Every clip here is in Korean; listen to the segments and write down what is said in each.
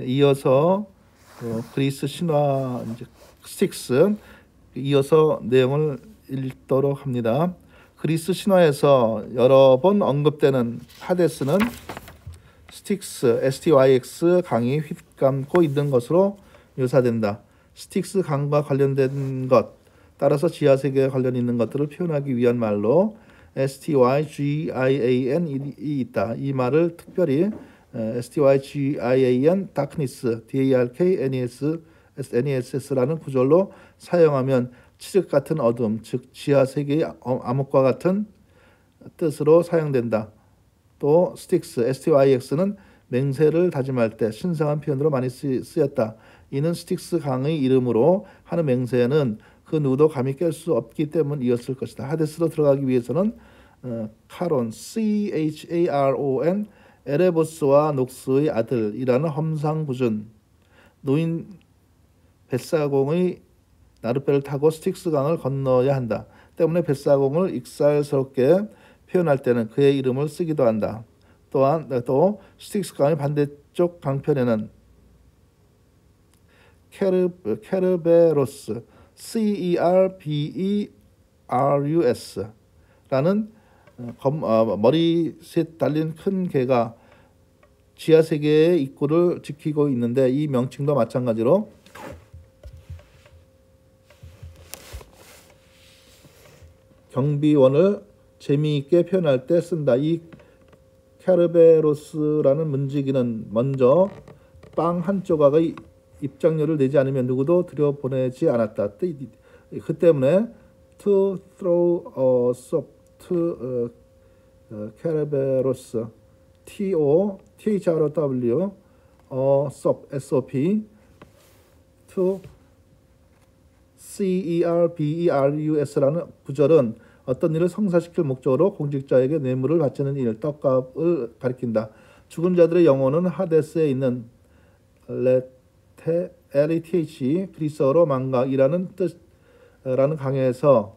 이어서 그리스 신화 이제 스틱스 이어서 내용을 읽도록 합니다. 그리스 신화에서 여러 번 언급되는 하데스는 스틱스 STYX 강이 휘감고 있는 것으로 묘사된다. 스틱스 강과 관련된 것, 따라서 지하세계에 관련 있는 것들을 표현하기 위한 말로 STYGIAN이 있다. 이 말을 특별히 STYGIAN darkness, DARKNESS라는 구절로 사용하면 칠흑 같은 어둠, 즉 지하세계의 암흑과 같은 뜻으로 사용된다. 또 스틱스, STYX는 맹세를 다짐할 때 신성한 표현으로 많이 쓰였다. 이는 스틱스 강의 이름으로 하는 맹세는 그 누구도 감히 깰 수 없기 때문이었을 것이다. 하데스로 들어가기 위해서는 카론, CHARON, 에레보스와 녹스의 아들이라는 험상궂은 노인 벳사공의 나룻배를 타고 스틱스 강을 건너야 한다. 때문에 벳사공을 익살스럽게 표현할 때는 그의 이름을 쓰기도 한다. 또한 또 스틱스 강의 반대쪽 강편에는 케르베로스, CERBERUS라는 머리셋 달린 큰 개가 지하세계의 입구를 지키고 있는데, 이 명칭도 마찬가지로 경비원을 재미있게 표현할 때 쓴다. 이 케르베로스라는 문지기는 먼저 빵 한 조각의 입장료를 내지 않으면 누구도 들여보내지 않았다. 그 때문에 to throw a sop to 케르베로스, THROW sop SOP to CERBERUS라는 구절은 어떤 일을 성사시킬 목적으로 공직자에게 뇌물을 바치는 일, 떡값을 가리킨다. 죽은 자들의 영혼은 하데스에 있는 LETH 그리스어로 망각이라는 뜻라는 강에서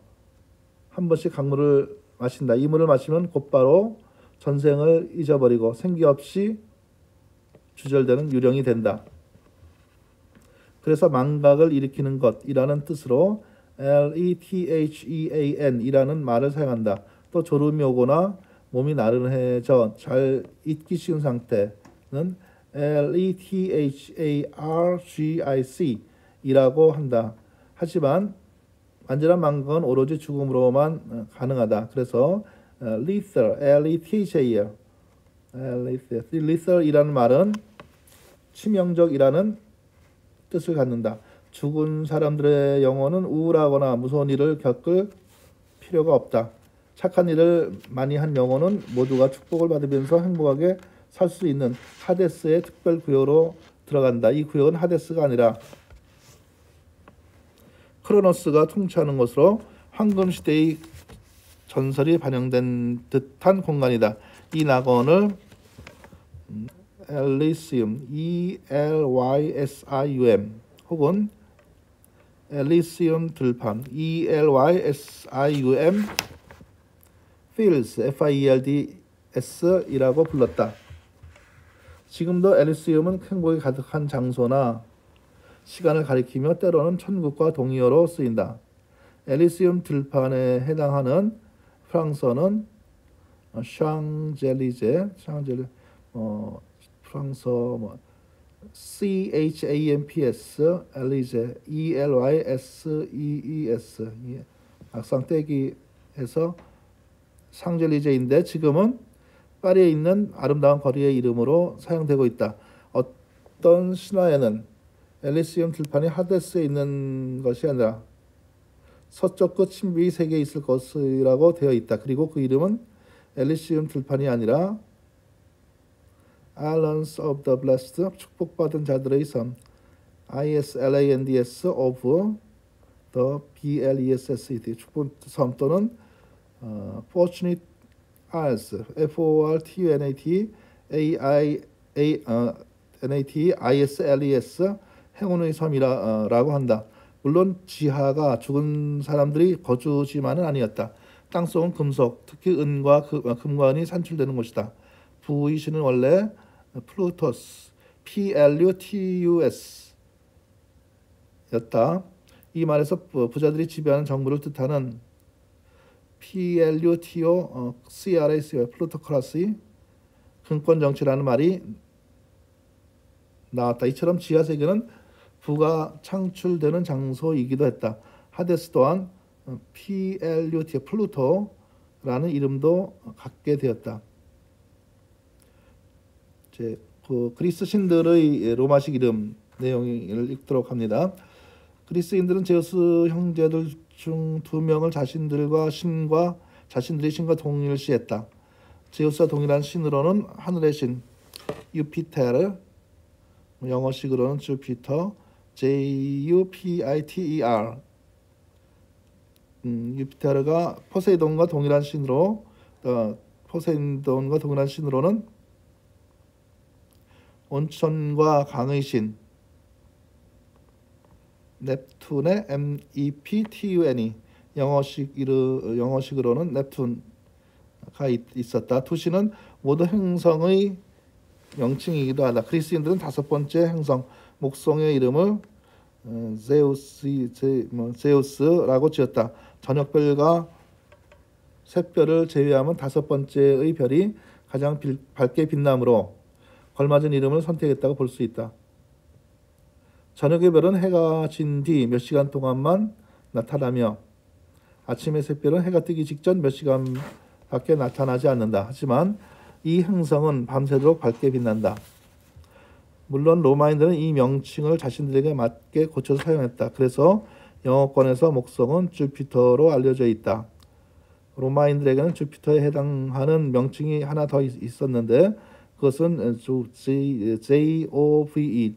한 번씩 강물을 마신다. 이 물을 마시면 곧바로 전생을 잊어버리고 생기 없이 주절되는 유령이 된다. 그래서 망각을 일으키는 것이라는 뜻으로 LETHEAN이라는 말을 사용한다. 또 졸음이 오거나 몸이 나른해져 잘 잊기 쉬운 상태는 LETHARGIC이라고 한다. 하지만 완전한 망각은 오로지 죽음으로만 가능하다. 그래서 lethal, lethal이라는 말은 치명적이라는 뜻을 갖는다. 죽은 사람들의 영혼은 우울하거나 무서운 일을 겪을 필요가 없다. 착한 일을 많이 한 영혼은 모두가 축복을 받으면서 행복하게 살 수 있는 하데스의 특별 구역으로 들어간다. 이 구역은 하데스가 아니라 크로노스가 통치하는 것으로 황금시대의 전설이 반영된 듯한 공간이다. 이 낙원을 엘리시움, ELYSIUM 혹은 엘리시움 들판, ELYSIUM Fields, FIELDS이라고 불렀다. 지금도 엘리시움은 행복이 가득한 장소나 시간을 가리키며 때로는 천국과 동의어로 쓰인다. 엘리시움 들판에 해당하는 프랑스어는 샹젤리제, 프랑스어 CHAMPS, 엘리제, ELYSEES, 악상 떼기 해서 샹젤리제인데 지금은 파리에 있는 아름다운 거리의 이름으로 사용되고 있다. 어떤 신화에는 엘리시움 들판이 하데스에 있는 것이 아니라 서쪽 끝 신비의 세계에 있을 것이라고 되어 있다. 그리고 그 이름은 엘리시움 들판이 아니라 Islands of the Blessed, 축복받은 자들의 섬, ISLANDS of the BLESSED, 축복섬 또는 Fortunate Isles, FORTUNATISLES, 행운의 섬이라고 한다. 물론 지하가 죽은 사람들이 거주지만은 아니었다. 땅속은 금속, 특히 은과 금관이 산출되는 곳이다. 부의 신은 원래 플루토스, PLUTUS 였다. 이 말에서 부자들이 지배하는 정부를 뜻하는 PLUTO CRAC 플루토크라시 금권 정치라는 말이 나왔다. 이처럼 지하 세계는 부가 창출되는 장소이기도 했다. 하데스 또한 PLUT 플루토라는 이름도 갖게 되었다. 이제 그 그리스 신들의 로마식 이름 내용을 읽도록 합니다. 그리스인들은 제우스 형제들 중 2명을 자신들의 신과 동일시했다. 제우스와 동일한 신으로는 하늘의 신 유피테르, 영어식으로는 주피터, JUPITER. 유피테르가 포세이돈과 동일한 신으로 는 온천과 강의 신 넵툰의 MEPTUNE, 영어식으로는 넵툰가 있었다. 두 신은 모두 행성의 명칭이기도 하다. 그리스인들은 5번째 행성 목성의 이름을 제우스라고 지었다. 저녁별과 샛별을 제외하면 5번째의 별이 가장 밝게 빛나므로 걸맞은 이름을 선택했다고 볼 수 있다. 저녁의 별은 해가 진 뒤 몇 시간 동안만 나타나며 아침의 샛별은 해가 뜨기 직전 몇 시간밖에 나타나지 않는다. 하지만 이 행성은 밤새도록 밝게 빛난다. 물론 로마인들은 이 명칭을 자신들에게 맞게 고쳐서 사용했다. 그래서 영어권에서 목성은 주피터로 알려져 있다. 로마인들에게는 주피터에 해당하는 명칭이 하나 더 있었는데 그것은 JOVE.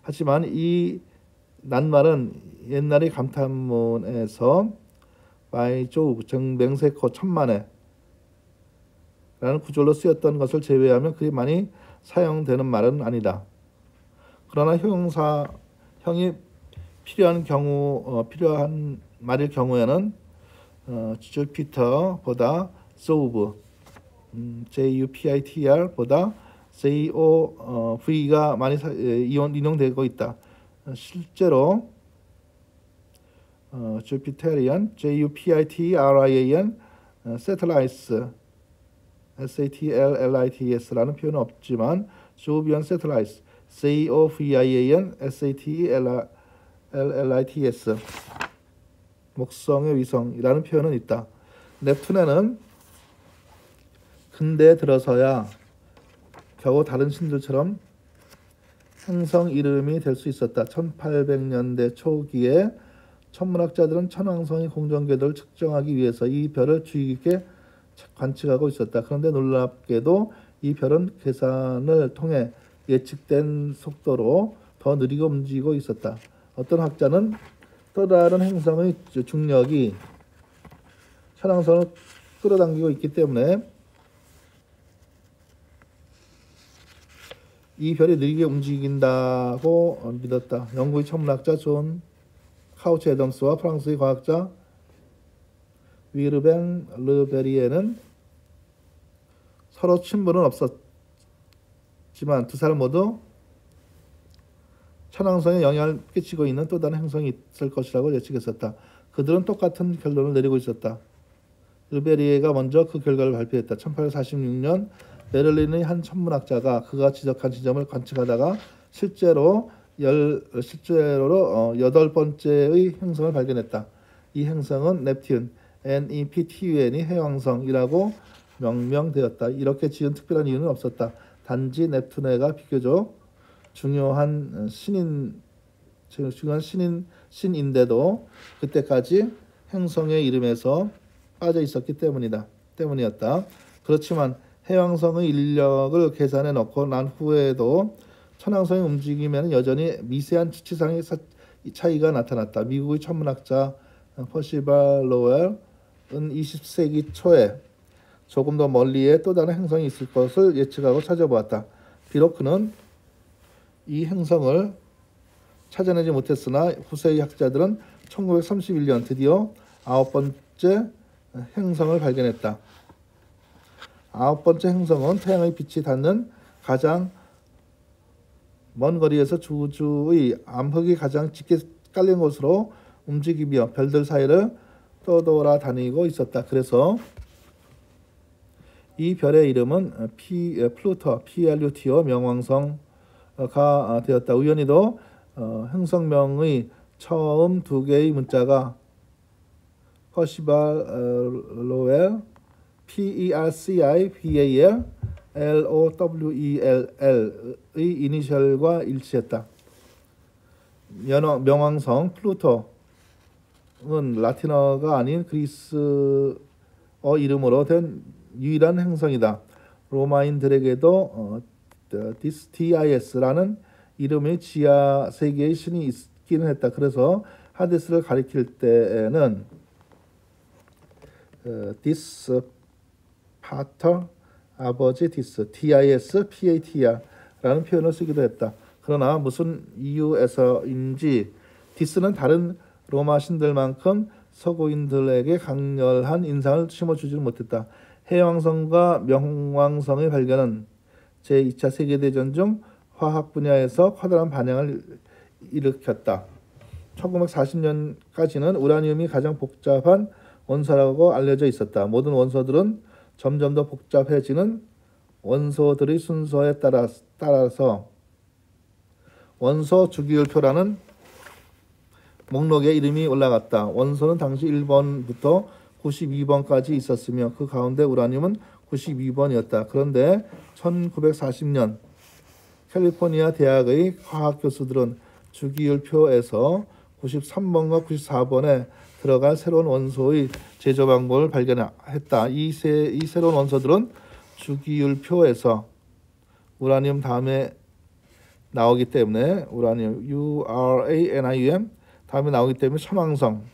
하지만 이 낱말은 옛날의 감탄문에서 by Jove, 즉 맹세코 천만에 라는 구절로 쓰였던 것을 제외하면 그리 많이 사용되는 말은 아니다. 그러나 형용사형이 필요한 말일 경우에는 주피터보다 Jove, JUPITER보다 JOV가 많이 인용되고 있다. 실제로 주피테리안, JUPITERIAN, satellites, SATELLITES라는 표현은 없지만 조비안 satellites, JOVIAN, SATELLITES, 목성의 위성이라는 표현은 있다. 넵툰에는 근대에 들어서야 겨우 다른 신들처럼 행성 이름이 될 수 있었다. 1800년대 초기에 천문학자들은 천왕성의 공전 궤도를 측정하기 위해서 이 별을 주의 깊게 관측하고 있었다. 그런데 놀랍게도 이 별은 계산을 통해 예측된 속도로 더 느리게 움직이고 있었다. 어떤 학자는 또 다른 행성의 중력이 천왕성을 끌어당기고 있기 때문에 이 별이 느리게 움직인다고 믿었다. 영국의 천문학자 존 카우치 애덤스와 프랑스의 과학자 위르뱅 르베리에는 서로 친분은 없었지만 두 사람 모두 천왕성에 영향을 끼치고 있는 또 다른 행성이 있을 것이라고 예측했었다. 그들은 똑같은 결론을 내리고 있었다. 르베리에가 먼저 그 결과를 발표했다. 1846년 베를린의 한 천문학자가 그가 지적한 지점을 관측하다가 실제로 8번째의 행성을 발견했다. 이 행성은 넵튠, NEPTUN이 해왕성이라고 명명되었다. 이렇게 지은 특별한 이유는 없었다. 단지 넵튠해가 비교적 중요한 신인데도 그때까지 행성의 이름에서 빠져 있었기 때문이었다. 그렇지만 해왕성의 인력을 계산해 놓고 난 후에도 천왕성의 움직임에는 여전히 미세한 수치상의 차이가 나타났다. 미국의 천문학자 퍼시발 로웰은 20세기 초에 조금 더 멀리에 또 다른 행성이 있을 것을 예측하고 찾아보았다. 비록 그는 이 행성을 찾아내지 못했으나 후세의 학자들은 1931년 드디어 9번째 행성을 발견했다. 9번째 행성은 태양의 빛이 닿는 가장 먼 거리에서 우주의 암흑이 가장 짙게 깔린 곳으로 움직이며 별들 사이를 떠돌아다니고 있었다. 그래서 이 별의 이름은 플루토, PLUTO 명왕성가 되었다. 우연히도 행성명의 처음 두 개의 문자가 퍼시발 로웰, PERCIBAL, LOWELL의 이니셜과 일치했다. 명왕성 플루토는 라틴어가 아닌 그리스어 이름으로 된 유일한 행성이다. 로마인들에게도 디스티아이스라는 이름의 지하 세계의 신이 있기는 했다. 그래서 하데스를 가리킬 때에는 디스 파터 아버지 디스 TIS PATR라는 표현을 쓰기도 했다. 그러나 무슨 이유에서인지 디스는 다른 로마 신들만큼 서구인들에게 강렬한 인상을 심어주지는 못했다. 해왕성과 명왕성의 발견은 제2차 세계대전 중 화학 분야에서 커다란 반향을 일으켰다. 1940년까지는 우라늄이 가장 복잡한 원소라고 알려져 있었다. 모든 원소들은 점점 더 복잡해지는 원소들의 순서에 따라서 원소 주기율표라는 목록에 이름이 올라갔다. 원소는 당시 1번부터 92번까지 있었으며 그 가운데 우라늄은 92번이었다. 그런데 1940년 캘리포니아 대학의 화학 교수들은 주기율표에서 93번과 94번에 들어갈 새로운 원소의 제조 방법을 발견했다. 이 새로운 원소들은 주기율표에서 우라늄 다음에 나오기 때문에 우라늄 URANIUM 다음에 나오기 때문에 천왕성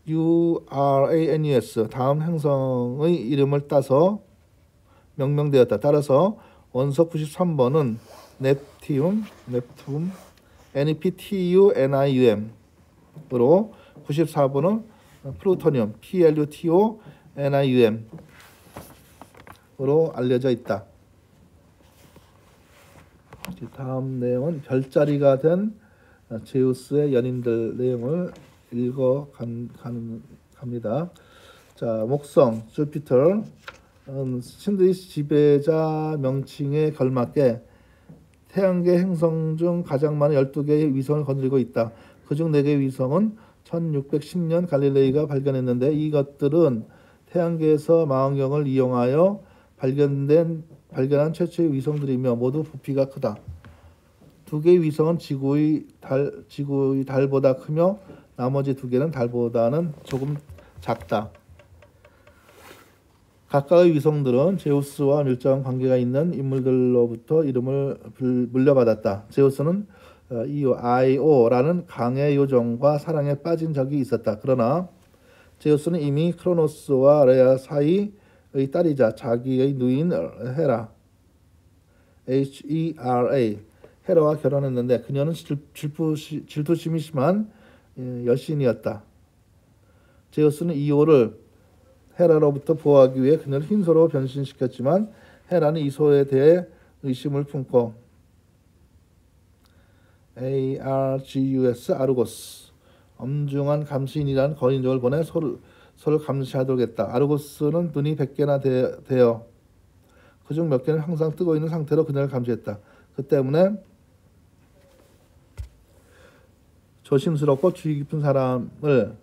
URANUS 다음 행성의 이름을 따서 명명되었다. 따라서 원소 93번은 넵튠 NEPTUNIUM으로 94번은 플루토늄 PLUTONIUM으로 알려져 있다. 다음 내용은 별자리가 된 제우스의 연인들 내용을 읽어 갑니다. 자, 목성, 주피터, 신들의 지배자 명칭에 걸맞게 태양계 행성 중 가장 많은 12개의 위성을 거느리고 있다. 그중 4개의 위성은 1610년 갈릴레이가 발견했는데 이것들은 태양계에서 망원경을 이용하여 발견한 최초의 위성들이며 모두 부피가 크다. 2개의 위성은 지구의 달보다 크며 나머지 2개는 달보다는 조금 작다. 각각의 위성들은 제우스와 밀접한 관계가 있는 인물들로부터 이름을 물려받았다. 제우스는 아이오라는 강의 요정과 사랑에 빠진 적이 있었다. 그러나 제우스는 이미 크로노스와 레아 사이의 딸이자 자기의 누인 헤라 헤라와 결혼했는데 그녀는 질투심이 심한 여신이었다. 제우스는 이오를 헤라로부터 보호하기 위해 그녀를 흰소로 변신시켰지만 헤라는 이 소에 대해 의심을 품고 아르고스 엄중한 감시인이라는 거인족을 보내 소를 감시하도록 했다. 아르고스는 눈이 100개나 되어 그중 몇 개는 항상 뜨고 있는 상태로 그녀를 감시했다. 그 때문에 조심스럽고 주의 깊은 사람을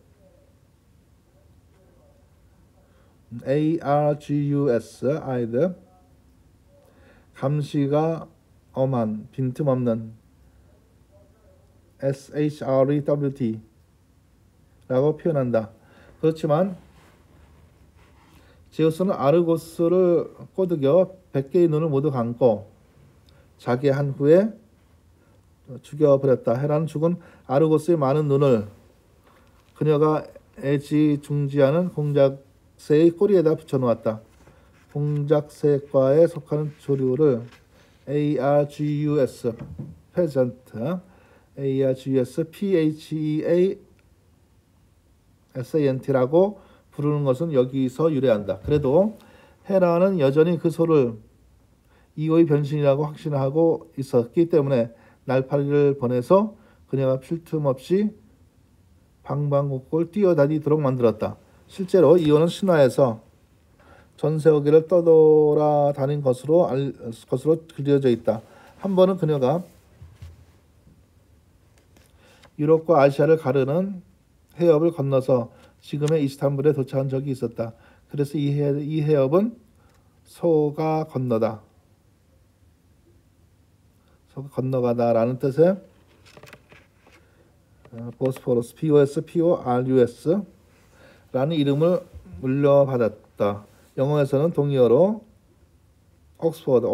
ARGUS 감시가 엄한 빈틈없는 SHREWT 라고 표현한다. 그렇지만 제우스는 아르고스를 꼬드겨 100개의 눈을 모두 감고 자기 한 후에 죽여버렸다. 헤라는 죽은 아르고스의 많은 눈을 그녀가 애지중지하는 공작새의 꼬리에다 붙여놓았다. 공작새과에 속하는 조류를 ARGUS 페전트 ARGUS PHEASANT라고 부르는 것은 여기서 유래한다. 그래도 헤라는 여전히 그 소를 이오의 변신이라고 확신하고 있었기 때문에 날파리를 보내서 그녀가 쉴 틈 없이 방방곡곡을 뛰어다니도록 만들었다. 실제로 이오는 신화에서 전 세계를 떠돌아다닌 것으로 그려져 있다. 한 번은 그녀가 유럽과 아시아를 가르는 해협을 건너서 지금의 이스탄불에 도착한 적이 있었다. 그래서 이 해협은 소가 건너다, 소가 건너가다라는 뜻의 보스포러스, POSPORUS 라는 이름을 물려받았다. 영어에서는 동의어로 옥스포드,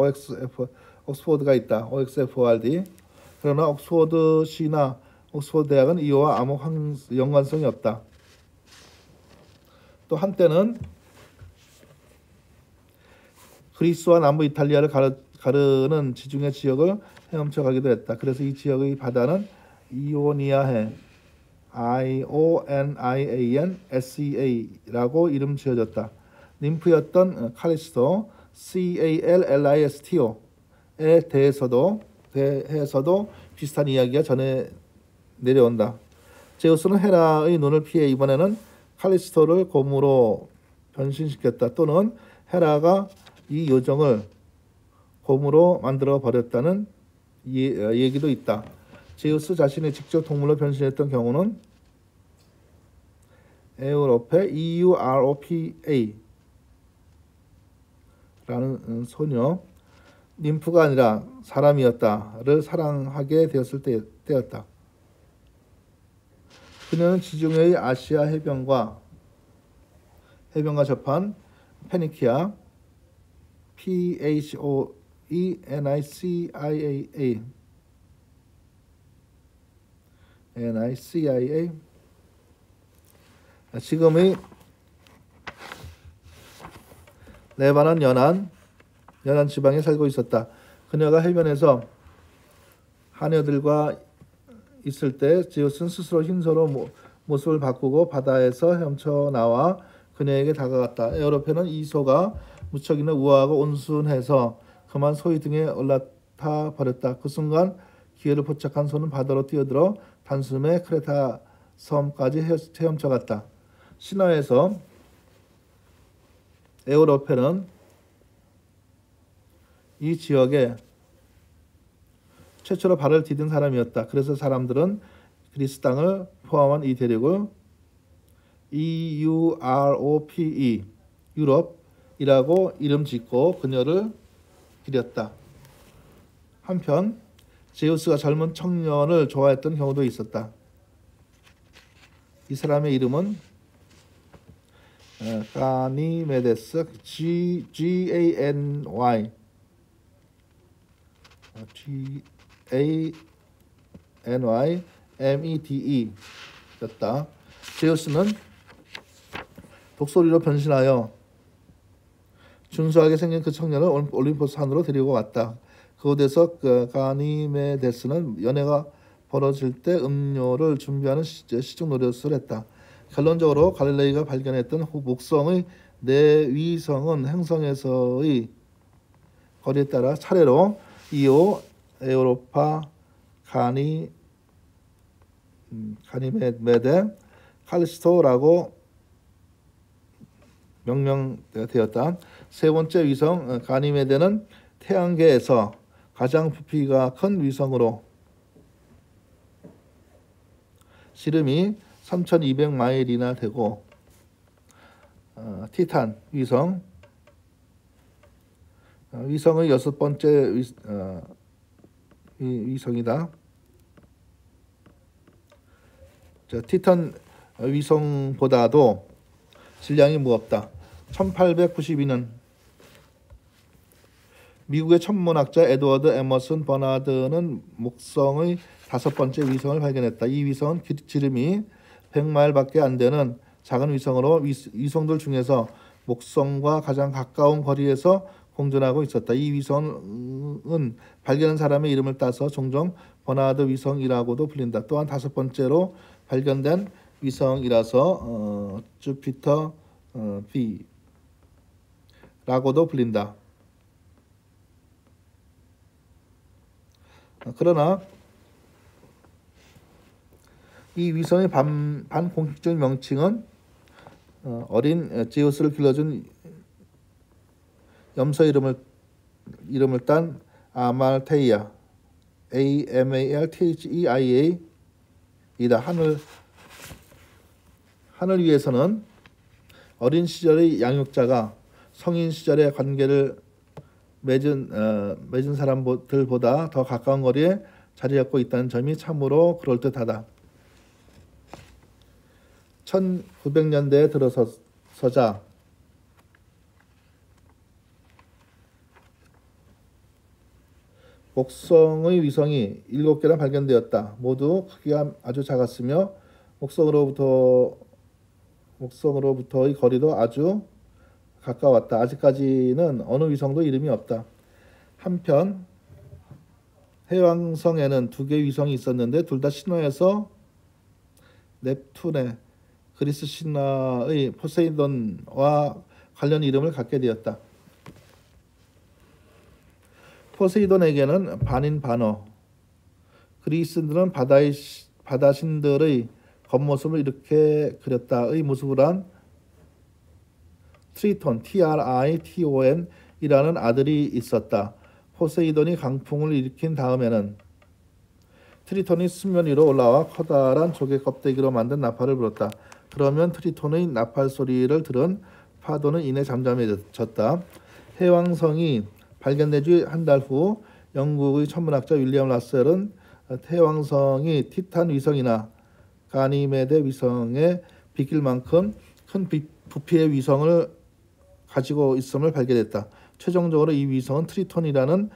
옥스포드가 있다. OXFORD. 그러나 옥스포드시나 옥스포드 대학은 이와 아무 연관성이 없다. 또 한때는 그리스와 남부 이탈리아를 가르는 지중해 지역을 헤엄쳐 가기도 했다. 그래서 이 지역의 바다는 이오니아해, IONIANSEA라고 이름 지어졌다. 님프였던 칼리스토, CALLISTO에 대해서도 비슷한 이야기가 전해 내려온다. 제우스는 헤라의 눈을 피해 이번에는 칼리스토를 곰으로 변신시켰다. 또는 헤라가 이 요정을 곰으로 만들어 버렸다는 얘기도 있다. 제우스 자신이 직접 동물로 변신했던 경우는 에우로페 EUROPA 라는 소녀 님프가 아니라 사람이었다를 사랑하게 되었을 때였다. 그녀는 지중해의 아시아 해변과 접한 페니키아, PHOENICIA 지금의 레바논 연안 지방에 살고 있었다. 그녀가 해변에서 하녀들과 있을 때 제우스는 스스로 흰소로 모습을 바꾸고 바다에서 헤엄쳐 나와 그녀에게 다가갔다. 에우로페는 이 소가 무척이나 우아하고 온순해서 그만 소의 등에 올라타 버렸다. 그 순간 기회를 포착한 소는 바다로 뛰어들어 단숨에 크레타 섬까지 헤엄쳐 갔다. 신화에서 에우로페는 이 지역에 최초로 발을 디딘 사람이었다. 그래서 사람들은 그리스 땅을 포함한 이 대륙을 EUROPE 유럽이라고 이름 짓고 그녀를 기렸다. 한편 제우스가 젊은 청년을 좋아했던 경우도 있었다. 이 사람의 이름은 가니메데스, GANYMEDE 였다. 제우스는 독수리로 변신하여 준수하게 생긴 그 청년을 올림포스 산으로 데리고 갔다. 그곳에서 가니메데스는 연애가 벌어질 때 음료를 준비하는 시중 노릇을 했다. 결론적으로 갈릴레이가 발견했던 목성의 네 위성은 행성에서의 거리에 따라 차례로 이오, 에우로파, 가니메데, 칼리스토라고 명명되었다. 세 번째 위성 가니메데는 태양계에서 가장 부피가 큰 위성으로 지름이 3,200마일이나 되고 티탄 위성의 여섯 번째 위성이다. 티탄 위성보다도 질량이 무겁다. 1892년 미국의 천문학자 에드워드 에머슨 버나드는 목성의 다섯 번째 위성을 발견했다. 이 위성은 지름이 100마일밖에 안 되는 작은 위성으로 위성들 중에서 목성과 가장 가까운 거리에서 공전하고 있었다. 이 위성은 발견한 사람의 이름을 따서 종종 버나드 위성이라고도 불린다. 또한 다섯 번째로 발견된 위성이라서 주피터 B라고도 불린다. 그러나 이 위성의 반공식적 명칭은 어린 제우스를 길러준 염소 이름을 딴 아말테이아 AMALTHEIA 이다. 하늘 위에서는 어린 시절의 양육자가 성인 시절의 관계를 맺은 사람들보다 더 가까운 거리에 자리 잡고 있다는 점이 참으로 그럴듯하다. 1900년대에 들어서자 목성의 위성이 7개나 발견되었다. 모두 크기가 아주 작았으며 목성으로부터의 거리도 아주 가까웠다. 아직까지는 어느 위성도 이름이 없다. 한편 해왕성에는 2개의 위성이 있었는데 둘 다 신화에서 넵툰의 그리스 신화의 포세이돈과 관련 이름을 갖게 되었다. 포세이돈에게는 반인 반어, 그리스인들은 바다신들의 겉모습을 이렇게 그렸다의 모습을 한 트리톤 TRITON 이라는 아들이 있었다. 포세이돈이 강풍을 일으킨 다음에는 트리톤이 수면 위로 올라와 커다란 조개 껍데기로 만든 나팔을 불었다. 그러면 트리톤의 나팔 소리를 들은 파도는 이내 잠잠해졌다. 해왕성이 발견된 지 한 달 후 영국의 천문학자 윌리엄 라셀은 해왕성이 티탄 위성이나 가니메데 위성에 비길 만큼 큰 부피의 위성을 가지고 있음을 발견했다. 최종적으로 이 위성은 트리톤이라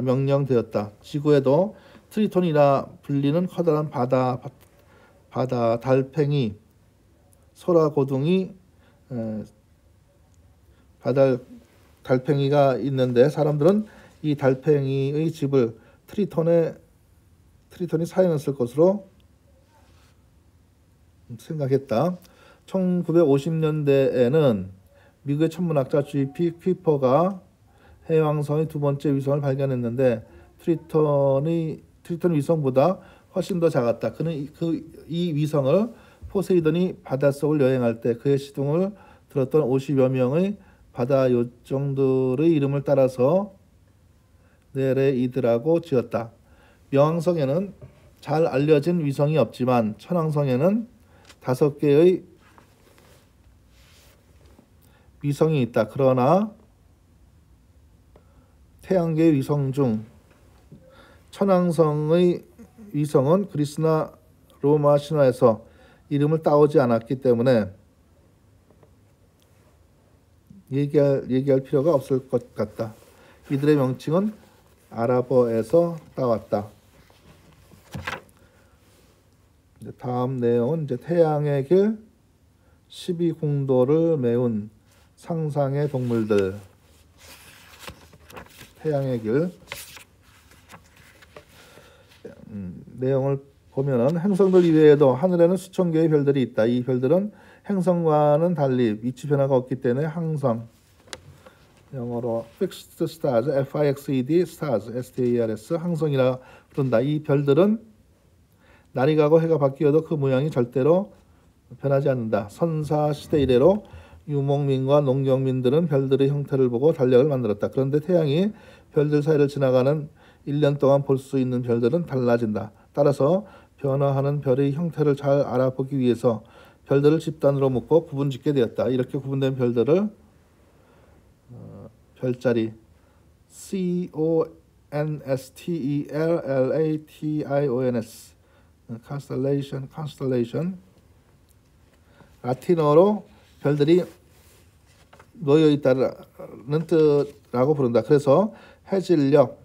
명명되었다. 지구에도 트리톤이라 불리는 커다란 바다 달팽이 소라고둥이 바다 달팽이가 있는데 사람들은 이 달팽이의 집을 트리톤이 사용했을 것으로 생각했다. 1950년대에는 미국의 천문학자 G.P. 퀴퍼가 해왕성의 2번째 위성을 발견했는데 트리톤 위성보다 훨씬 더 작았다. 그는 이 위성을 포세이돈이 바닷속을 여행할 때 그의 시동을 들었던 50여 명의 바다 요정들의 이름을 따라서 네레이드라고 지었다. 명왕성에는 잘 알려진 위성이 없지만 천왕성에는 5개의 위성이 있다. 그러나 태양계의 위성 중 천왕성의 위성은 그리스나 로마 신화에서 이름을 따오지 않았기 때문에 얘기할 필요가 없을 것 같다. 이들의 명칭은 아랍어에서 따왔다. 다음 내용은 태양의 길 12궁도를 메운 상상의 동물들. 태양의 길 내용을 보면은 행성들 이외에도 하늘에는 수천 개의 별들이 있다. 이 별들은 행성과는 달리 위치 변화가 없기 때문에 항상 영어로 fixed stars, FIXED stars, STARS 항성이라 부른다. 이 별들은 날이 가고 해가 바뀌어도 그 모양이 절대로 변하지 않는다. 선사 시대 이래로 유목민과 농경민들은 별들의 형태를 보고 달력을 만들었다. 그런데 태양이 별들 사이를 지나가는 1년 동안 볼 수 있는 별들은 달라진다. 따라서 변화하는 별의 형태를 잘 알아보기 위해서 별들을 집단으로 묶고 구분짓게 되었다. 이렇게 구분된 별들을 별자리 CONSTELLATIONS constellation 라틴어로 별들이 놓여 있다는 뜻이라고 부른다. 그래서 해질녘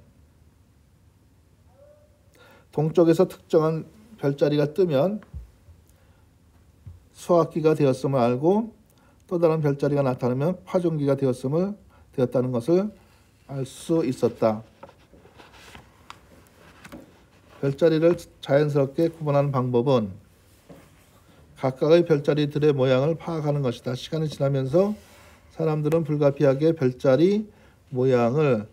동쪽에서 특정한 별자리가 뜨면 수학기가 되었음을 알고 또 다른 별자리가 나타나면 파종기가 되었다는 것을 알 수 있었다. 별자리를 자연스럽게 구분하는 방법은 각각의 별자리들의 모양을 파악하는 것이다. 시간이 지나면서 사람들은 불가피하게 별자리 모양을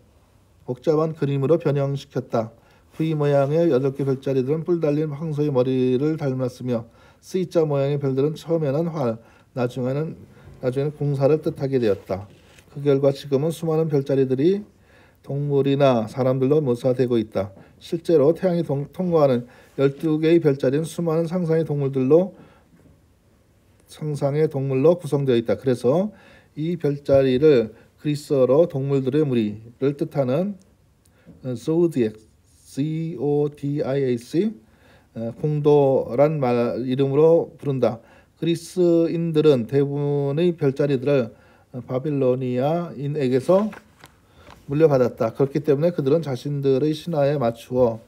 복잡한 그림으로 변형시켰다. V 모양의 8개 별자리들은 뿔 달린 황소의 머리를 닮았으며 C자 모양의 별들은 처음에는 활, 나중에는 공사를 뜻하게 되었다. 그 결과 지금은 수많은 별자리들이 동물이나 사람들로 묘사되고 있다. 실제로 태양이 통과하는 12개의 별자리는 수많은 상상의 동물로 구성되어 있다. 그래서 이 별자리를 그리스어로 동물들의 무리를 뜻하는 zodiac, zodiac, 공도란 말 이름으로 부른다. 그리스인들은 대부분의 별자리들을 바빌로니아인에게서 물려받았다. 그렇기 때문에 그들은 자신들의 신화에 맞추어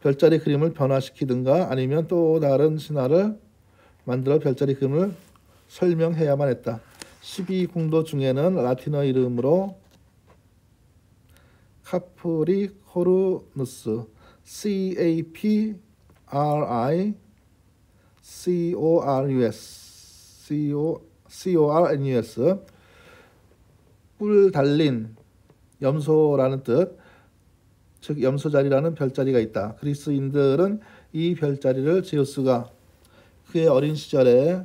별자리 그림을 변화시키든가 아니면 또 다른 신화를 만들어 별자리 그림을 설명해야만 했다. 12궁도 중에는 라틴어 이름으로 카프리코르누스, CAPRICORNUS, 뿔 달린 염소라는 뜻, 즉 염소자리라는 별자리가 있다. 그리스인들은 이 별자리를 제우스가 그의 어린 시절에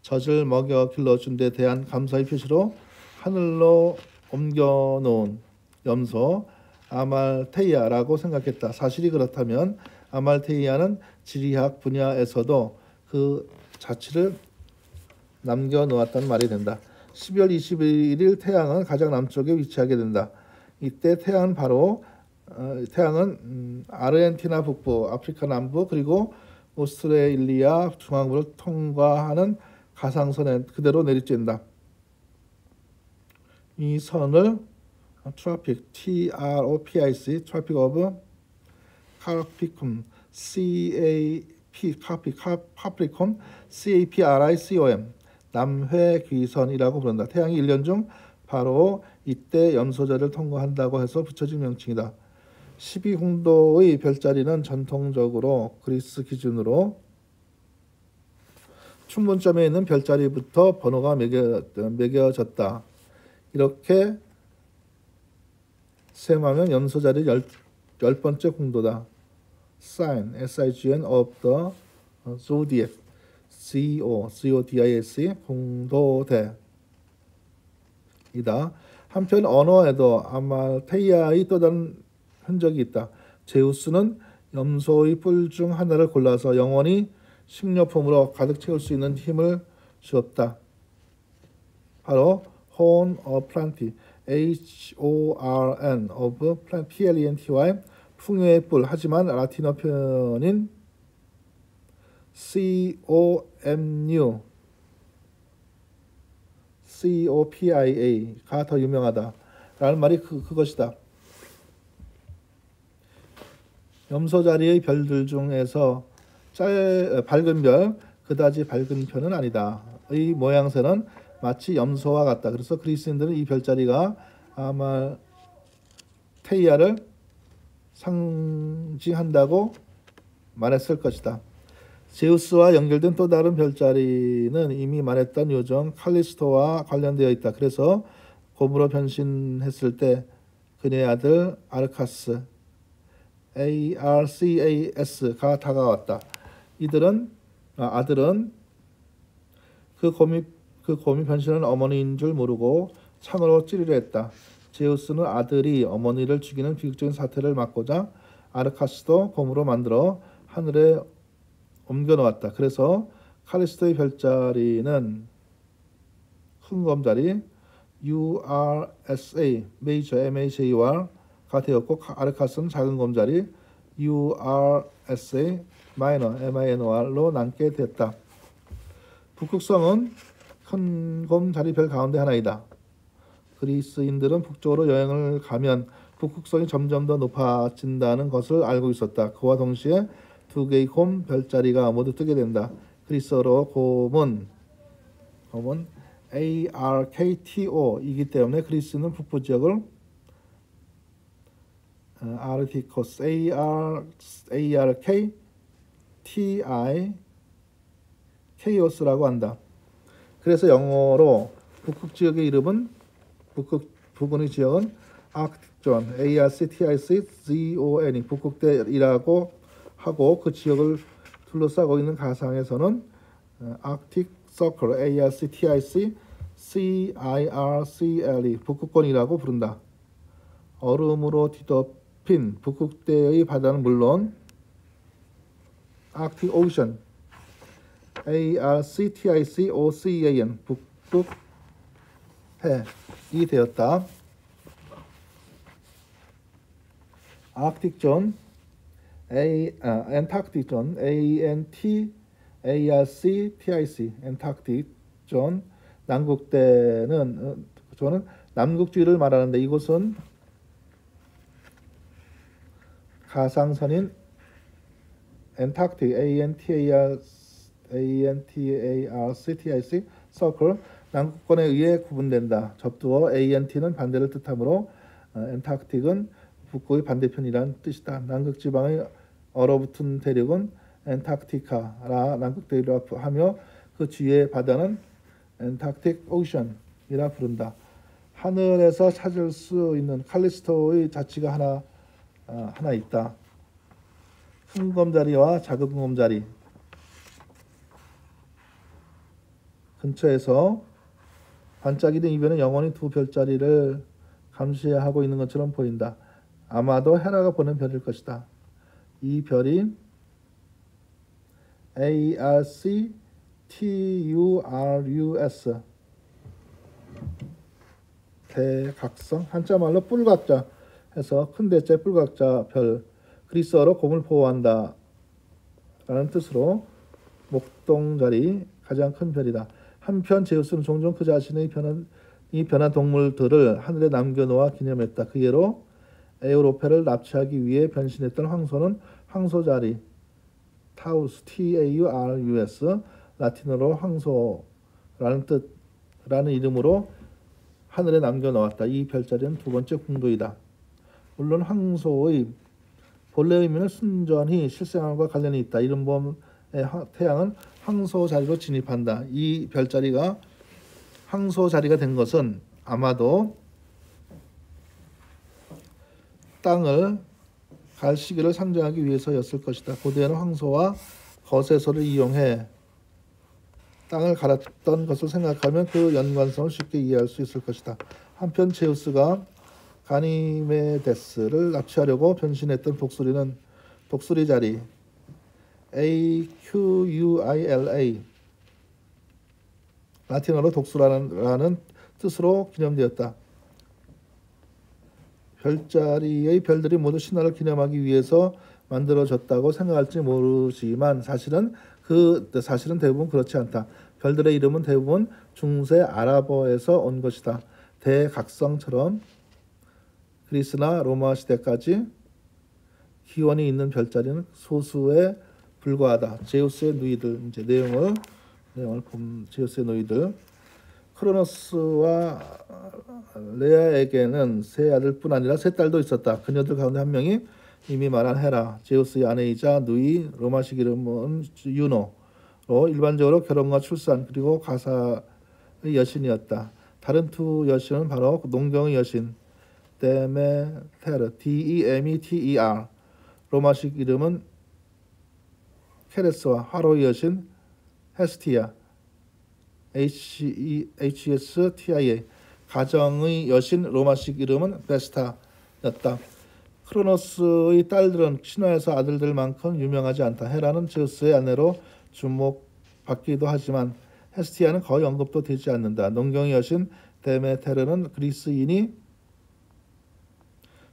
젖을 먹여 길러준 데 대한 감사의 표시로 하늘로 옮겨놓은 염소 아말테이아라고 생각했다. 사실이 그렇다면 아말테이아는 지리학 분야에서도 그 자취를 남겨놓았다는 말이 된다. 12월 21일 태양은 가장 남쪽에 위치하게 된다. 이때 태양은 아르헨티나 북부, 아프리카 남부 그리고 오스트레일리아 중앙부를 통과하는 가상선에 그대로 내리쬐는다. 이 선을 트로픽, TROPIC, 트로픽 오브 카프리콤, 카프리콤, CAPRICOM, 남회귀선이라고 부른다. 태양이 1년 중 바로 이때 염소자를 통과한다고 해서 붙여진 명칭이다. 12궁도의 별자리는 전통적으로 그리스 기준으로 춘문점에 있는 별자리부터 번호가 매겨졌다. 이렇게 셈하면 염소자리 10번째 궁도다. Sign, S-I-G-N of the Zodiac, C-O-D-I-A-C, 궁도대이다. 한편 언어에도 아말테이아의 또 다른 흔적이 있다. 제우스는 염소의 뿔 중 하나를 골라서 영원히 식료품으로 가득 채울 수 있는 힘을 주었다. 바로 horn of plenty, H-O-R-N of P-L-E-N-T-Y, 풍요의 뿔. 하지만 라틴어 표현인 C-O-M-U, C-O-P-I-A가 더 유명하다. 라는 말이 그것이다. 염소자리의 별들 중에서 밝은 별, 그다지 밝은 편은 아니다. 의 모양새는 마치 염소와 같다. 그래서 그리스인들은 이 별자리가 아말테이아를 상징한다고 말했을 것이다. 제우스와 연결된 또 다른 별자리는 이미 말했던 요정 칼리스토와 관련되어 있다. 그래서 곰으로 변신했을 때 그녀의 아들 아르카스, ARCAS가 다가왔다. 아들은 그 곰이 변신한 어머니인 줄 모르고 창으로 찌르려 했다. 제우스는 아들이 어머니를 죽이는 비극적인 사태를 막고자 아르카스도 곰으로 만들어 하늘에 옮겨 놓았다. 그래서 칼리스토의 별자리는 큰 검자리 URSA, 메이저 MAJR가 되었고 아르카스는 작은 검자리 URSA, 마이너 MINOR로 남게 됐다. 북극성은 큰 곰자리 별 가운데 하나이다. 그리스인들은 북쪽으로 여행을 가면 북극성이 점점 더 높아진다는 것을 알고 있었다. 그와 동시에 두 개의 곰 별자리가 모두 뜨게 된다. 그리스어로 곰은 ARKTO이기 때문에 그리스는 북부 지역을 아르티코스, ARKTI, 케이오스라고 한다. 그래서 영어로 북극 지역의 이름은 북극 부근의 지역은 아크틱존, ARCTICZON이 북극대이라고 하고 그 지역을 둘러싸고 있는 가상에서는 아크틱 서클, ARCTICCIRCL이 북극권이라고 부른다. 얼음으로 뒤덮인 북극대의 바다는 물론 아크틱 오션, ARCTICOCEAN 북극해이 되었다. 아크틱존, 엔타크틱존, ANTARCTIC, 엔타크틱존, 남극대는 저는 남극주의를 말하는데 이곳은 가상선인 엔타크틱, ANTARCTIC 서클, 남극권에 의해 구분된다. 접두어 ANT는 반대를 뜻하므로 엔타크틱은 북극의 반대편이라는 뜻이다. 남극지방의 얼어붙은 대륙은 엔타크티카라 남극대륙이라고 하며 그 주위의 바다는 엔타크틱 오션이라 부른다. 하늘에서 찾을 수 있는 칼리스토의 자치가 하나 있다. 큰 검자리와 작은 검자리 근처에서 반짝이는 이별은 영원히 두 별자리를 감시하고 있는 것처럼 보인다. 아마도 헤라가 보낸 별일 것이다. 이 별이 ARCTURUS 대각성, 한자말로 뿔각자 해서 큰 대자 뿔각자 별, 그리스어로 곰을 보호한다 라는 뜻으로 목동자리 가장 큰 별이다. 한편 제우스는 종종 그 자신의 변한 동물들을 하늘에 남겨놓아 기념했다. 그 예로 에우로페를 납치하기 위해 변신했던 황소는 황소자리, 타우스, TAURUS, 라틴어로 황소라는 이름으로 하늘에 남겨놓았다. 이 별자리는 두 번째 궁도이다. 물론 황소의 본래 의미는 순전히 실생활과 관련이 있다. 이른봄의 태양은 황소자리로 진입한다. 이 별자리가 황소자리가 된 것은 아마도 땅을 갈 시기를 상징하기 위해서였을 것이다. 고대에는 황소와 거세서를 이용해 땅을 갈았던 것을 생각하면 그 연관성을 쉽게 이해할 수 있을 것이다. 한편 제우스가 가니메데스를 납치하려고 변신했던 독수리 자리 AQUILA 라틴어로 독수라는 뜻으로 기념되었다. 별자리의 별들이 모두 신화를 기념하기 위해서 만들어졌다고 생각할지 모르지만 사실은 대부분 그렇지 않다. 별들의 이름은 대부분 중세 아랍어에서 온 것이다. 대각성처럼 그리스나 로마 시대까지 기원이 있는 별자리는 소수에 불과하다. 제우스의 누이들, 이제 내용을 보면 제우스의 누이들, 크로노스와 레아에게는 세 아들뿐 아니라 세 딸도 있었다. 그녀들 가운데 한 명이 이미 말한 헤라, 제우스의 아내이자 누이, 로마식 이름은 유노로 일반적으로 결혼과 출산 그리고 가사의 여신이었다. 다른 두 여신은 바로 농경의 여신 데메테르, DEMETER, 로마식 이름은 케레스와 화로의 여신 헤스티아, HESTIA, 가정의 여신 로마식 이름은 베스타였다. 크로노스의 딸들은 신화에서 아들들만큼 유명하지 않다. 헤라는 제우스의 아내로 주목받기도 하지만 헤스티아는 거의 언급도 되지 않는다. 농경의 여신 데메테르는 그리스인이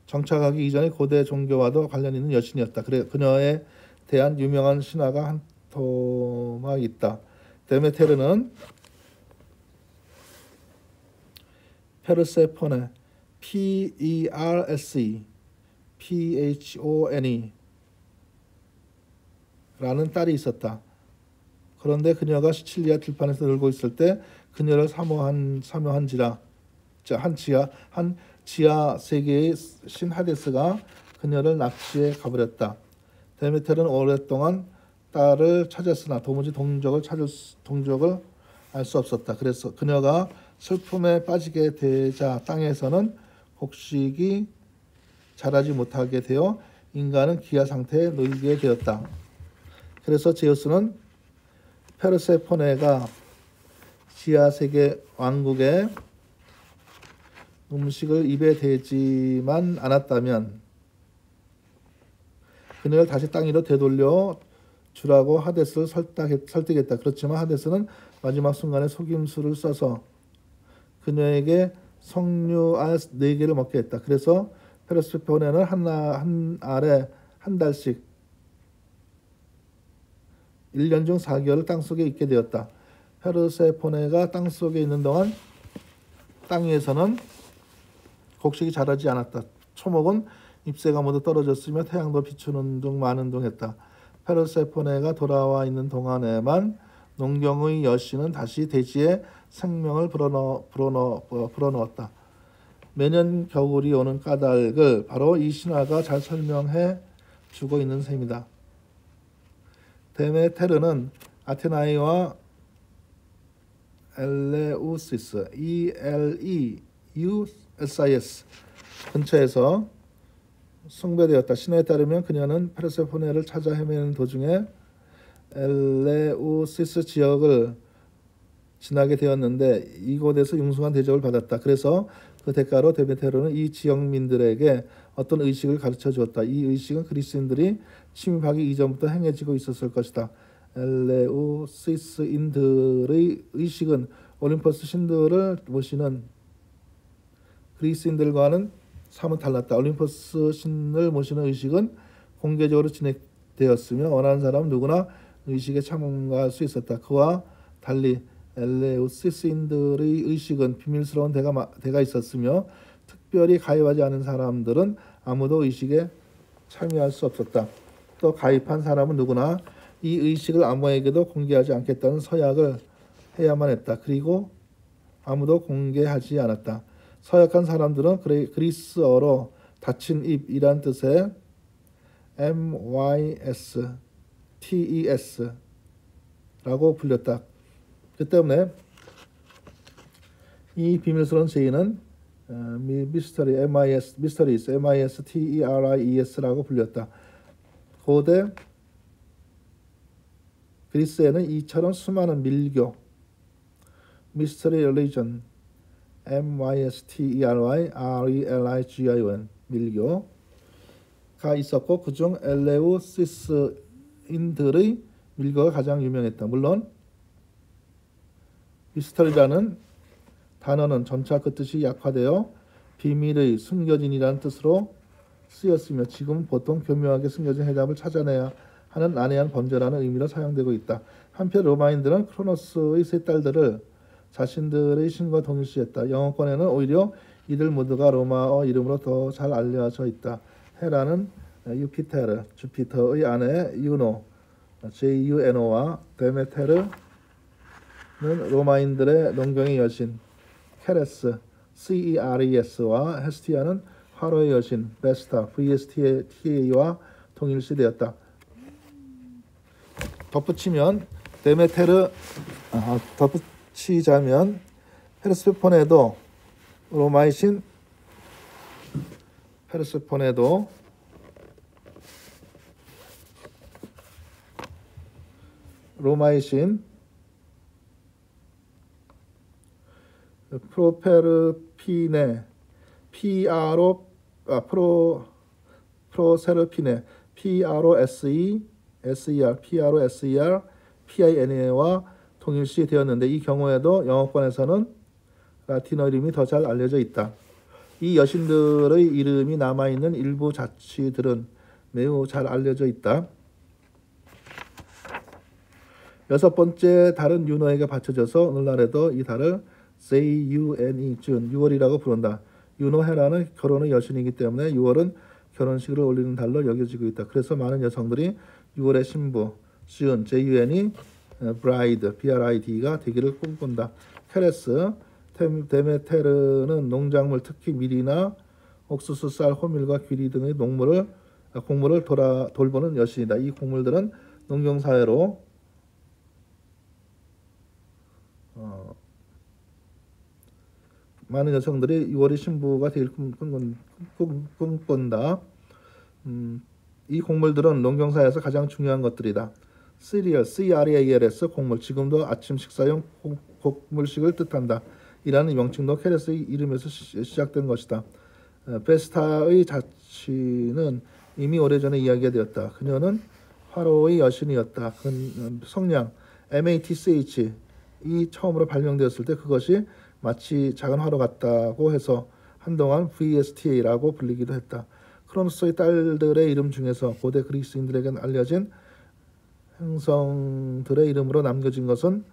정착하기 이전의 고대 종교와도 관련 있는 여신이었다. 그래 그녀에 대한 유명한 신화가 한 토막 있다. 데메테르는 페르세포네, PERSE 라는 딸이 있었다. 그런데 그녀가 시칠리아 들판에서 놀고 있을 때 그녀를 사모한지라 한 지하 세계의 신 하데스가 그녀를 납치해 가버렸다. 데메테르는 오랫동안 딸을 찾았으나 도무지 동족을 알 수 없었다. 그래서 그녀가 슬픔에 빠지게 되자 땅에서는 곡식이 자라지 못하게 되어 인간은 기아 상태에 놓이게 되었다. 그래서 제우스는 페르세포네가 지하 세계 왕국의 음식을 입에 대지만 않았다면 그녀를 다시 땅 위로 되돌려 주라고 하데스를 설득했다. 그렇지만 하데스는 마지막 순간에 속임수를 써서 그녀에게 석류알 4개를 먹게 했다. 그래서 페르세포네는 한 알에 한 달씩 1년 중 4개월을 땅속에 있게 되었다. 페르세포네가 땅속에 있는 동안 땅 위에서는 곡식이 자라지 않았다. 초목은 잎새가 모두 떨어졌으며 태양도 비추는 등 많은 등 했다. 페르세포네가 돌아와 있는 동안에만 농경의 여신은 다시 대지에 생명을 불어넣었다. 매년 겨울이 오는 까닭을 바로 이 신화가 잘 설명해 주고 있는 셈이다. 데메테르는 아테나이와 엘레우시스 ELEUSIS 근처에서 숭배되었다. 신화에 따르면 그녀는 페르세포네를 찾아 헤매는 도중에 엘레우시스 지역을 지나게 되었는데 이곳에서 융숭한 대접을 받았다. 그래서 그 대가로 데메테르는 이 지역민들에게 어떤 의식을 가르쳐 주었다. 이 의식은 그리스인들이 침입하기 이전부터 행해지고 있었을 것이다. 엘레우시스인들의 의식은 올림퍼스 신들을 모시는 그리스인들과는 사뭇 달랐다. 올림퍼스 신을 모시는 의식은 공개적으로 진행되었으며 원하는 사람 누구나 의식에 참가할 수 있었다. 그와 달리 엘레우시스인들의 의식은 비밀스러운 대가 있었으며 특별히 가입하지 않은 사람들은 아무도 의식에 참여할 수 없었다. 또 가입한 사람은 누구나 이 의식을 아무에게도 공개하지 않겠다는 서약을 해야만 했다. 그리고 아무도 공개하지 않았다. 서약한 사람들은 그리스어로 닫힌 입이란 뜻의 MYSTES라고 불렸다. 그 때문에 이 비밀스러운 제의는 미스터리 MISTERIES라고 불렸다. 고대 그리스에는 이처럼 수많은 밀교 미스터리 릴리전 MYSTERIRELIGION 밀교가 있었고 그중 엘레우시스인들의 밀교가 가장 유명했다. 물론 미스터리라는 단어는 점차 그 뜻이 약화되어 비밀의 숨겨진이라는 뜻으로 쓰였으며 지금은 보통 교묘하게 숨겨진 해답을 찾아내야 하는 난해한 범죄라는 의미로 사용되고 있다. 한편 로마인들은 크로노스의 세 딸들을 자신들의 신과 동일시했다. 영어권에는 오히려 이들 모두가 로마어 이름으로 더 잘 알려져 있다. 헤라는 유피테르, 주피터의 아내 유노, JUNO와 데메테르는 로마인들의 농경의 여신, 케레스, CERES와 헤스티아는 화로의 여신, 베스타, VSTA와 동일시되었다. 덧붙이자면 페르세포네도 로마의 신 페르세포네도 로마의 신 프로페르피네 프로세르피네 PROSER PINA와 동일시 되었는데 이 경우에도 영어권에서는 라틴어 이름이 더 잘 알려져 있다. 이 여신들의 이름이 남아있는 일부 자취들은 매우 잘 알려져 있다. 여섯 번째 달은 유노에게 바쳐져서 오늘날에도 이 달을 JUNE, 준, 6월이라고 부른다. 유노 헤라는 결혼의 여신이기 때문에 6월은 결혼식을 올리는 달로 여겨지고 있다. 그래서 많은 여성들이 6월의 신부, 준, JUNE, 브라이드, BRID가 되기를 꿈꾼다. 케레스, 데메테르는 농작물, 특히 밀이나 옥수수, 쌀, 호밀과 귀리 등의 곡물을 돌보는 여신이다. 이 곡물들은 농경사회로 많은 여성들이 6월이 신부가 되길 꿈꾼다. 이 곡물들은 농경사에서 가장 중요한 것들이다. cereal, C-R-E-A-L-S, 곡물, 지금도 아침 식사용 곡물식을 뜻한다. 이라는 명칭도 케레스의 이름에서 시작된 것이다. 베스타의 자취는 이미 오래전에 이야기가 되었다. 그녀는 화로의 여신이었다. 성냥 MATCH 이 처음으로 발명되었을 때 그것이 마치 작은 화로 같다고 해서 한동안 VSTA라고 불리기도 했다. 크로노스의 딸들의 이름 중에서 고대 그리스인들에게 알려진 행성들의 이름으로 남겨진 것은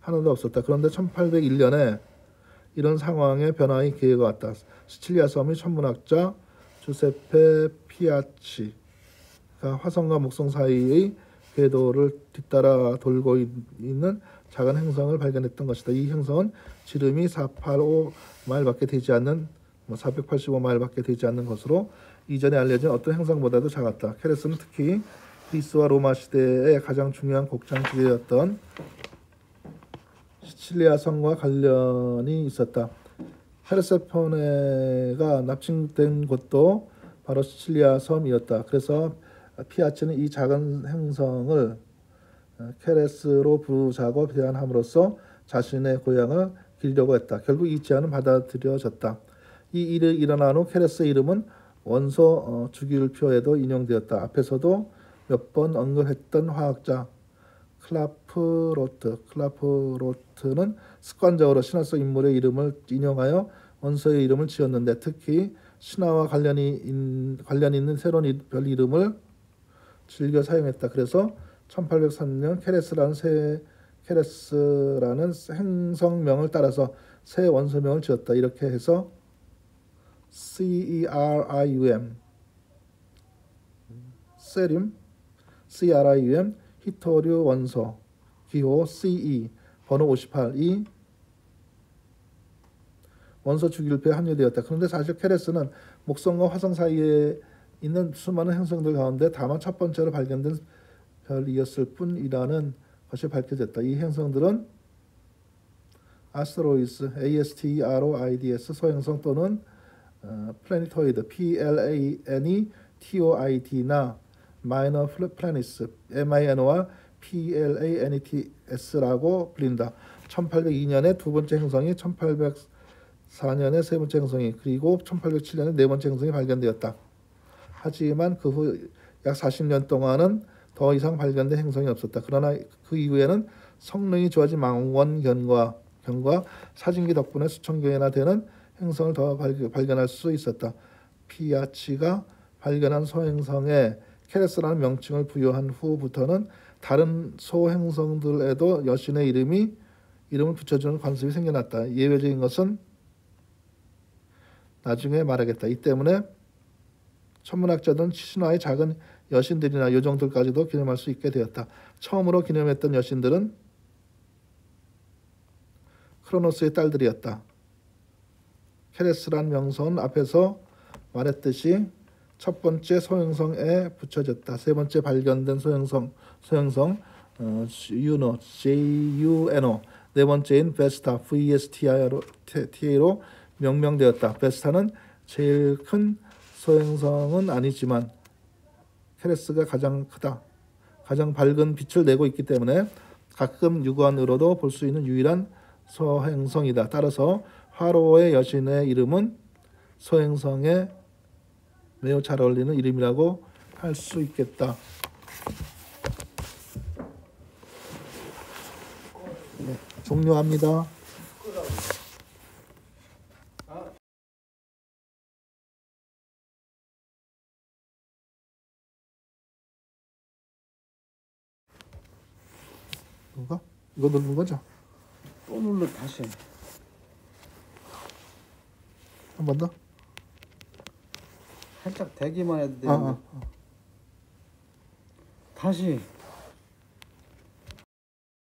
하나도 없었다. 그런데 1801년에 이런 상황의 변화의 기회가 왔다. 시칠리아 섬의 천문학자 주세페 피아치가 화성과 목성 사이의 궤도를 뒤따라 돌고 있는 작은 행성을 발견했던 것이다. 이 행성은 지름이 485마일밖에 되지 않는 485마일밖에 되지 않는 것으로 이전에 알려진 어떤 행성보다도 작았다. 케레스는 특히 그리스와 로마 시대의 가장 중요한 곡창지대였던 시칠리아 성과 관련이 있었다. 페르세포네가 납치된 곳도 바로 시칠리아 섬이었다. 그래서 피아치는 이 작은 행성을 케레스로 부르자고 제안함으로써 자신의 고향을 기리려고 했다. 결국 이 제안은 받아들여졌다. 이 일이 일어난 후 케레스의 이름은 원소 주기율표에도 인용되었다. 앞에서도 몇 번 언급했던 화학자 클라프로트는 습관적으로 신화 속 인물의 이름을 인용하여 원소의 이름을 지었는데 특히 신화와 관련이 있는 새로운 별 이름을 즐겨 사용했다. 그래서 1803년 케레스라는 행성명을 따라서 새 원소명을 지었다. 이렇게 해서 CERIUM 세륨 CRIUM 히토류 원소 기호 CE 번호 58이 원소 주기율표에 함유되었다. 그런데 사실 케레스는 목성과 화성 사이에 있는 수많은 행성들 가운데 다만 첫 번째로 발견된 별이었을 뿐이라는 것이 밝혀졌다. 이 행성들은 아스테로이드 ASTEROIDS 소행성 또는 플래니토이드 PLANETOID나 마이너 플래닛스 MINO와 PLANETS라고 불린다. 1802년에 두 번째 행성이 1804년에 세 번째 행성이 그리고 1807년에 네 번째 행성이 발견되었다. 하지만 그 후 약 40년 동안은 더 이상 발견된 행성이 없었다. 그러나 그 이후에는 성능이 좋아진 망원경과 사진기 덕분에 수천 개나 되는 행성을 더 발견할 수 있었다. 피아치가 발견한 소행성에 케레스라는 명칭을 부여한 후부터는 다른 소행성들에도 여신의 이름을 붙여주는 관습이 생겨났다. 예외적인 것은 나중에 말하겠다. 이 때문에 천문학자들은 신화의 작은 여신들이나 요정들까지도 기념할 수 있게 되었다. 처음으로 기념했던 여신들은 크로노스의 딸들이었다. 케레스란 명성은 앞에서 말했듯이 첫 번째 소행성에 붙여졌다. 세 번째 발견된 소행성 유노 JUNO 네 번째인 베스타 VSTA로 명명되었다. 베스타는 제일 큰 소행성은 아니지만 케레스가 가장 크다. 가장 밝은 빛을 내고 있기 때문에 가끔 육안으로도 볼 수 있는 유일한 소행성이다. 따라서 화로의 여신의 이름은 소행성에 매우 잘 어울리는 이름이라고 할 수 있겠다. 네, 종료합니다. 이거 누른 거죠? 또 눌러 다시. 한 번 더? 살짝 대기만 해도 되는데. 다시.